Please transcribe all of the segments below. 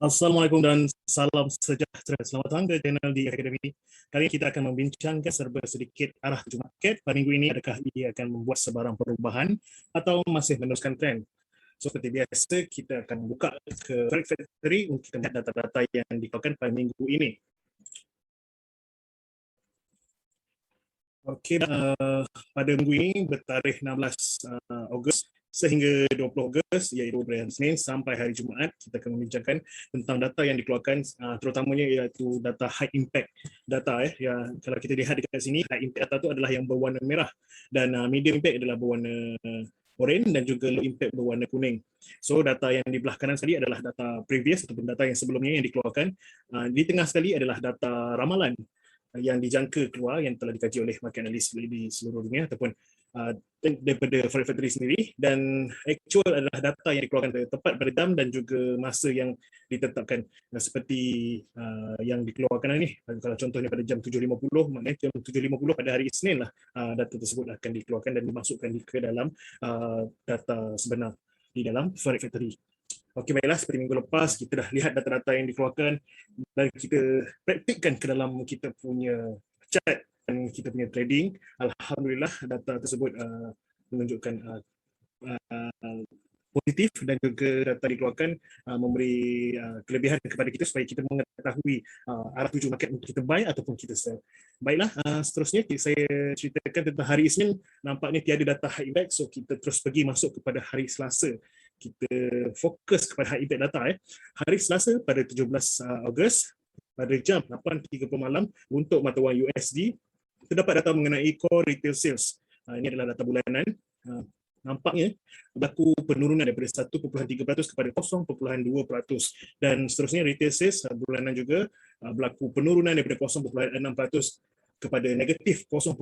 Assalamualaikum dan salam sejahtera. Selamat datang ke channel di Akademi. Kali ini kita akan membincangkan serba sedikit arah tujuh market pada minggu ini. Adakah ia akan membuat sebarang perubahan atau masih meneruskan trend? So, seperti biasa, kita akan buka ke Forex Factory untuk kita melihat data-data yang dikeluarkan pada minggu ini. Okey, pada minggu ini bertarikh 16 Ogos sehingga 20 Ogos, iaitu hari Senin sampai hari Jumaat, kita akan membincangkan tentang data yang dikeluarkan, terutamanya iaitu data high impact data. Yang kalau kita lihat dekat sini, high impact data itu adalah yang berwarna merah dan medium impact adalah berwarna oranye dan juga low impact berwarna kuning. So data yang di belah kanan sekali adalah data previous ataupun data yang sebelumnya yang dikeluarkan. Di tengah sekali adalah data ramalan yang dijangka keluar yang telah dikaji oleh market analis di seluruh dunia ataupun daripada Forex Factory sendiri, dan actual adalah data yang dikeluarkan tepat pada jam dan juga masa yang ditetapkan, seperti yang dikeluarkan ini. Kalau contohnya pada jam 7.50, maknanya jam 7.50 pada hari Isnin lah data tersebut akan dikeluarkan dan dimasukkan ke dalam data sebenar di dalam Forex Factory. Okey, baiklah, seperti minggu lepas kita dah lihat data-data yang dikeluarkan dan kita praktikkan ke dalam kita punya chart dan kita punya trading. Alhamdulillah data tersebut menunjukkan positif dan juga data dikeluarkan memberi kelebihan kepada kita supaya kita mengetahui arah tuju market untuk kita buy ataupun kita sell. Baiklah, seterusnya saya ceritakan tentang hari Isnin. Nampaknya tiada data high impact, so kita terus pergi masuk kepada hari Selasa. Kita fokus kepada high impact data. Hari Selasa pada 17 Ogos pada jam 8.30 malam untuk mata wang USD, terdapat data mengenai core retail sales. Ini adalah data bulanan. Nampaknya berlaku penurunan daripada 1.3% kepada 0.2%, dan seterusnya retail sales bulanan juga berlaku penurunan daripada 0.6% kepada negatif 0.2%.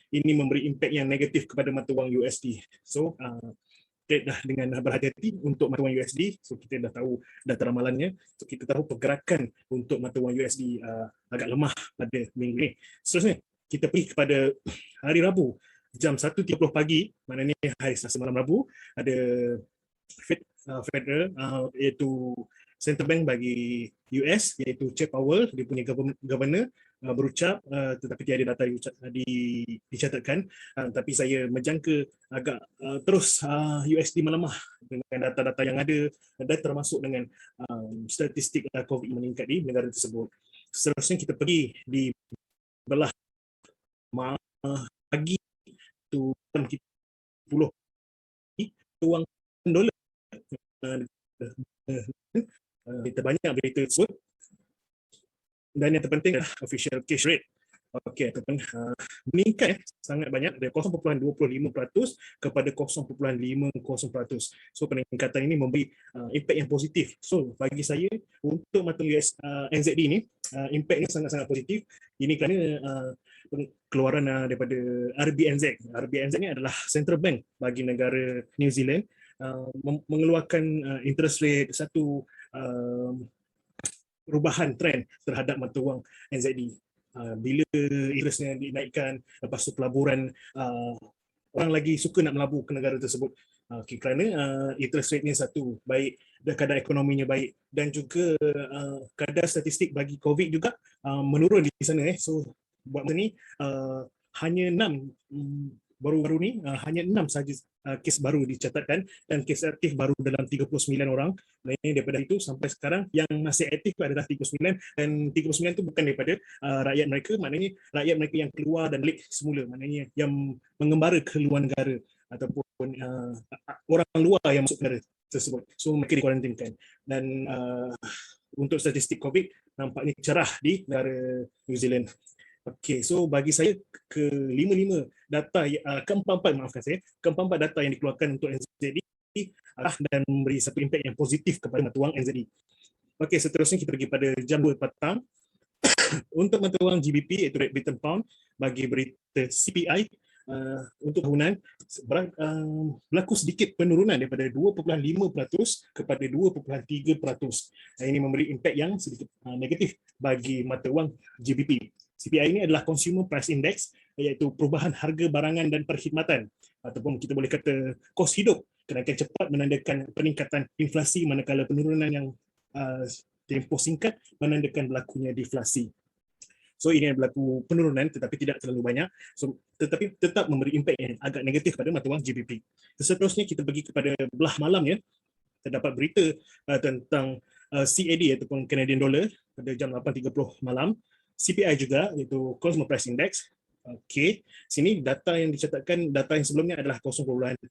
Ini memberi impak yang negatif kepada mata wang USD. So trade dah dengan berhati-hati untuk mata wang USD. So kita dah tahu data ramalannya. So kita tahu pergerakan untuk mata wang USD agak lemah pada minggu ini. Seterusnya kita pergi kepada hari Rabu jam 1.30 pagi, maknanya hari Selasa malam Rabu, ada Federal iaitu Central Bank bagi US, iaitu Chair Powell, dia punya governor berucap, tetapi tiada data dicatatkan, tapi saya menjangka agak terus USD melemah dengan data-data yang ada dan termasuk dengan statistik COVID meningkat di negara tersebut. Seterusnya kita pergi di belah pagi tu 10 wang dolar, berita banyak berita tersebut, dan yang terpenting adalah official cash rate. Okey, ataupun meningkat sangat banyak dari 0.25% kepada 0.50%. So peningkatan ini memberi impak yang positif. So bagi saya untuk mata US NZD ini, impaknya sangat-sangat positif. Ini kerana keluaran daripada RBNZ. RBNZ ini adalah central bank bagi negara New Zealand, mengeluarkan interest rate satu perubahan trend terhadap mata wang NZD. Bila interestnya dinaikkan, lepas tu pelaburan, orang lagi suka nak melabur ke negara tersebut. Kerana interest rate-nya satu, baik, dan kadar ekonominya baik, dan juga kadar statistik bagi COVID juga menurun di sana. So buat masa ni hanya 6 baru-baru ni hanya 6 saja kes baru dicatatkan dan kes aktif baru dalam 39 orang. Daripada itu sampai sekarang yang masih aktif adalah 39, dan 39 itu bukan daripada rakyat mereka, maknanya rakyat mereka yang keluar dan balik semula, maknanya yang mengembara ke luar negara ataupun orang luar yang masuk negara tersebut. So mereka dikuarantinkan, dan untuk statistik COVID nampaknya cerah di negara New Zealand. Okey, so bagi saya ke-55 data, ke-44 data yang dikeluarkan untuk NZD dan memberi satu impak yang positif kepada mata wang NZD. Okey, seterusnya kita pergi pada jam 2 petang untuk mata wang GBP, iaitu Great Britain Pound, bagi berita CPI untuk tahunan berlaku sedikit penurunan daripada 2.5% kepada 2.3%. Ini memberi impak yang sedikit negatif bagi mata wang GBP. CPI ini adalah Consumer Price Index, iaitu perubahan harga barangan dan perkhidmatan, ataupun kita boleh kata kos hidup. Kenaikan cepat menandakan peningkatan inflasi, manakala penurunan yang tempoh singkat menandakan berlakunya deflasi. So ini berlaku penurunan tetapi tidak terlalu banyak, so, tetapi tetap memberi impak yang agak negatif pada mata wang GBP. Seterusnya kita pergi kepada belah malam ya. Terdapat berita tentang CAD ataupun Canadian Dollar pada jam 8.30 malam. CPI juga, iaitu Consumer Price Index. Okey, sini data yang dicatatkan, data yang sebelumnya adalah 0.3%,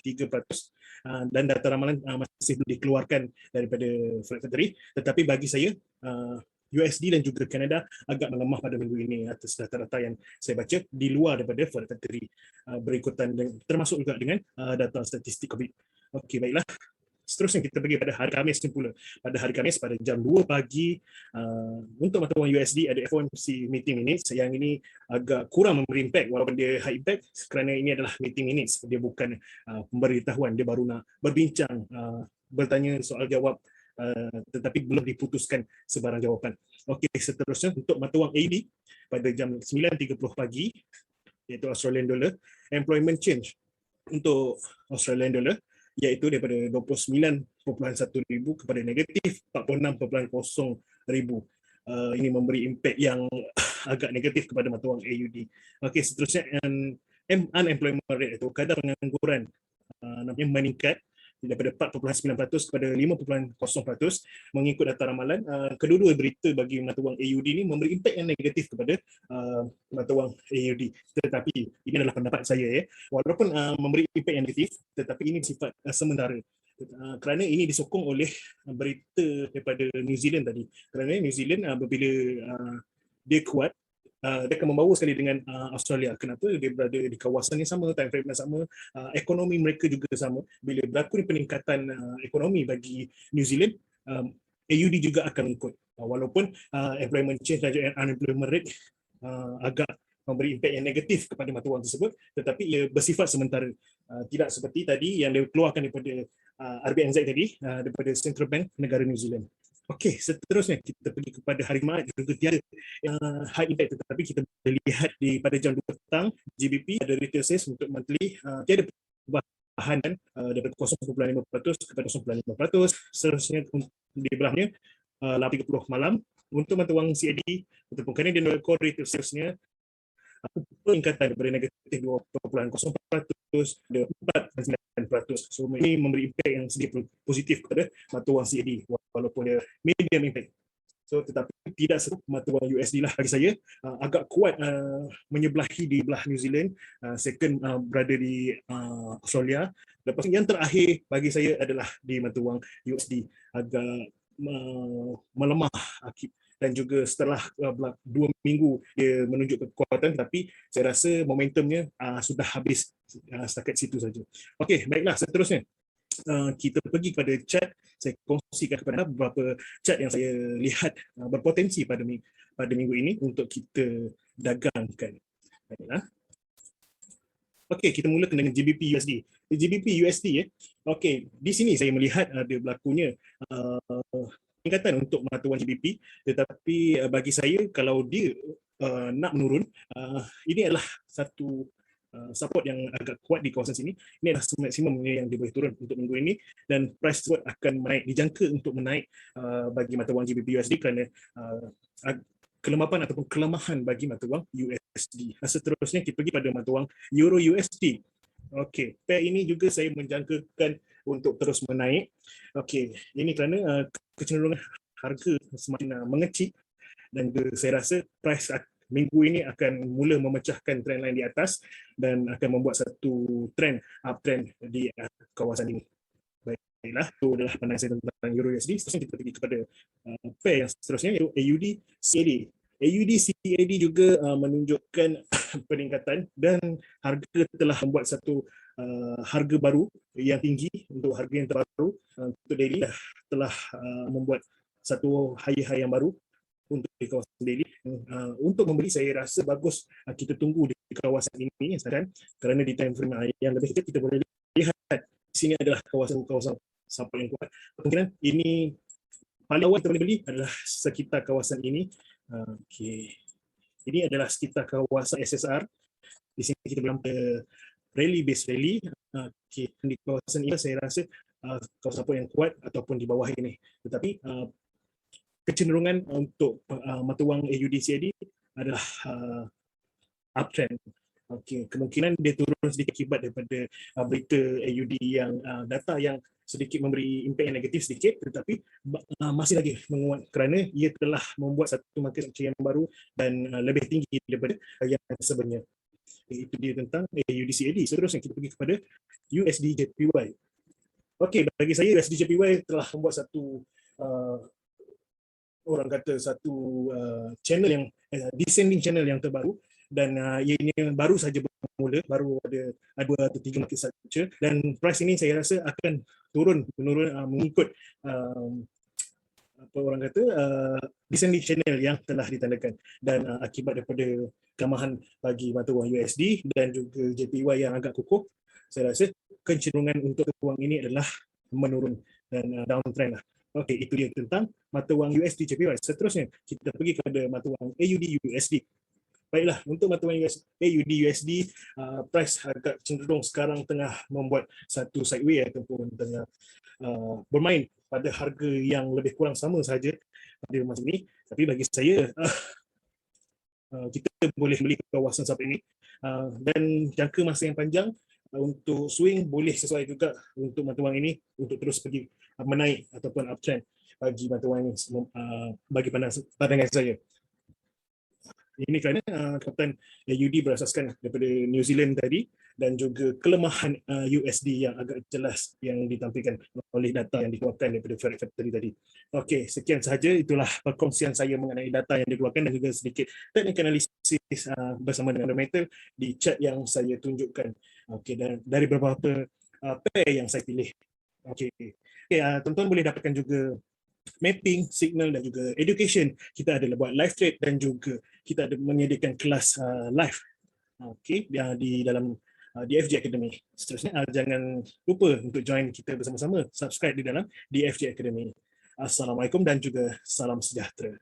dan data ramalan masih belum dikeluarkan daripada Fed Factory, tetapi bagi saya USD dan juga Kanada agak melemah pada minggu ini atas data-data yang saya baca di luar daripada Fed Factory berikutan, termasuk juga dengan data statistik COVID. Okey, baiklah. Seterusnya kita pergi pada hari Khamis pula. Pada hari Khamis pada jam 2 pagi untuk mata wang USD ada FOMC meeting minutes yang ini agak kurang memberi impact walaupun dia high impact kerana ini adalah meeting minutes. Dia bukan pemberitahuan, dia baru nak berbincang, bertanya soal jawab, tetapi belum diputuskan sebarang jawapan. Okey, seterusnya untuk mata wang AUD pada jam 9.30 pagi iaitu Australian Dollar, employment change untuk Australian Dollar iaitu daripada 29.1 ribu kepada negatif 46.0 ribu. Ini memberi impak yang agak negatif kepada mata wang AUD. Okey, seterusnya unemployment rate itu kadar pengangguran namanya meningkat daripada 4.9% kepada 5.0% mengikut data ramalan. Kedua-dua berita bagi mata wang AUD ini memberi impak yang negatif kepada mata wang AUD. Tetapi ini adalah pendapat saya ya. Walaupun memberi impak yang negatif, tetapi ini sifat sementara. Kerana ini disokong oleh berita daripada New Zealand tadi. Kerana New Zealand apabila dia kuat, dia akan membawa sekali dengan Australia. Kenapa? Dia berada di kawasan yang sama, time frame yang sama, ekonomi mereka juga sama. Bila berlaku peningkatan ekonomi bagi New Zealand, AUD juga akan ikut. Walaupun employment change dan unemployment rate agak memberi impak yang negatif kepada mata wang tersebut, tetapi ia bersifat sementara. Tidak seperti tadi yang dikeluarkan daripada RBNZ tadi, daripada Central Bank negara New Zealand. Okey, seterusnya kita pergi kepada hari Jumaat juga tiada high impact, tetapi kita boleh lihat pada jam 2 petang GBP ada retail sales untuk monthly tiada perubahan daripada 0.5% kepada 0.5%. Seterusnya di belahnya 8.30 malam untuk mata wang CAD ataupun Canadian Dollar Core retail salesnya peningkatan daripada negatif 2.0% ke 4.9%. So ini memberi impact yang sedikit positif kepada mata wang CAD walaupun dia medium impact. So tetapi tidak serupa mata wang USD lah bagi saya, agak kuat menyebelahi di belah New Zealand, second berada di Australia. Lepas yang terakhir bagi saya adalah di mata wang USD agak melemah dan juga setelah 2 minggu dia menunjuk kekuatan, tapi saya rasa momentumnya sudah habis setakat situ saja. Okey, baiklah, seterusnya kita pergi kepada chat. Saya kongsikan kepada anda beberapa chat yang saya lihat berpotensi pada minggu ini untuk kita dagangkan. Baiklah. Okey, kita mulakan dengan GBP USD. GBP USD ya. Okey, di sini saya melihat ada berlakunya peningkatan untuk mata wang GBP, tetapi bagi saya kalau dia nak menurun, ini adalah satu support yang agak kuat di kawasan sini. Ini adalah maksimum yang dia boleh turun untuk minggu ini, dan price tersebut akan menaik, dijangka untuk menaik bagi mata wang GBP USD kerana kelembapan ataupun kelemahan bagi mata wang USD. Seterusnya kita pergi pada mata wang Euro USD. Okey, pair ini juga saya menjangkakan untuk terus menaik. Okey, ini kerana kecenderungan harga semakin mengecil, dan saya rasa price minggu ini akan mula memecahkan trendline di atas dan akan membuat satu uptrend di kawasan ini. Baiklah, itu adalah pandangan saya tentang Euro USD. Seterusnya kita pergi kepada pair yang seterusnya iaitu AUD CAD. AUD CAD juga menunjukkan peningkatan dan harga telah membuat satu harga baru yang tinggi untuk harga yang terbaru untuk daily, telah membuat satu high yang baru untuk di kawasan daily. Untuk membeli saya rasa bagus kita tunggu di kawasan ini kan, kerana di time frame yang lebih kecil kita boleh lihat di sini adalah kawasan support yang kuat. Kemungkinan ini paling awal kita boleh beli adalah sekitar kawasan ini. Okey. Ini adalah sekitar kawasan SSR. Di sini kita berada rally based rally. Okay. Di kawasan ini saya rasa kawasan apa yang kuat ataupun di bawah ini. Tetapi kecenderungan untuk mata wang AUD CAD adalah uptrend. Okay. Kemungkinan dia turun sedikit akibat daripada berita AUD yang data yang sedikit memberi impak yang negatif sedikit, tetapi masih lagi menguat kerana ia telah membuat satu market structure yang baru dan lebih tinggi daripada yang sebelumnya. Itu dia tentang AUD CAD. Seterusnya kita pergi kepada USD JPY. Okey, bagi saya USD JPY telah membuat satu orang kata satu channel yang descending channel yang terbaru, dan ini baru saja bermula, baru ada 2 atau 3 market structure, dan price ini saya rasa akan turun menurun mengikut apa orang kata descending channel yang telah ditandakan, dan akibat daripada kelemahan bagi mata wang USD dan juga JPY yang agak kukuh, saya rasa kecenderungan untuk wang ini adalah menurun dan downtrend lah. Okey, itu dia tentang mata wang USD JPY. Seterusnya kita pergi kepada mata wang AUD USD. Baiklah, untuk mata wang AUD USD, price agak cenderung sekarang tengah membuat satu sideway ataupun tengah bermain pada harga yang lebih kurang sama saja pada masa ini. Tapi bagi saya, kita boleh beli ke kawasan sampai ini, dan jangka masa yang panjang untuk swing boleh sesuai juga untuk mata wang ini untuk terus pergi menaik ataupun uptrend bagi mata wang ini, bagi pandangan saya. Ini kerana kekuatan AUD berasaskan daripada New Zealand tadi dan juga kelemahan USD yang agak jelas yang ditampilkan oleh data yang dikeluarkan daripada Forex Factory tadi. Okey, sekian sahaja, itulah perkongsian saya mengenai data yang dikeluarkan dan juga sedikit teknik analisis bersama dengan Metal di chart yang saya tunjukkan. Okey, dan dari beberapa pair yang saya pilih. Okey, tuan-tuan boleh dapatkan juga mapping, signal dan juga education. Kita ada buat live trade dan juga kita ada menyediakan kelas live di dalam DFG Academy. Seterusnya jangan lupa untuk join kita bersama-sama, subscribe di dalam DFG Academy. Assalamualaikum dan juga salam sejahtera.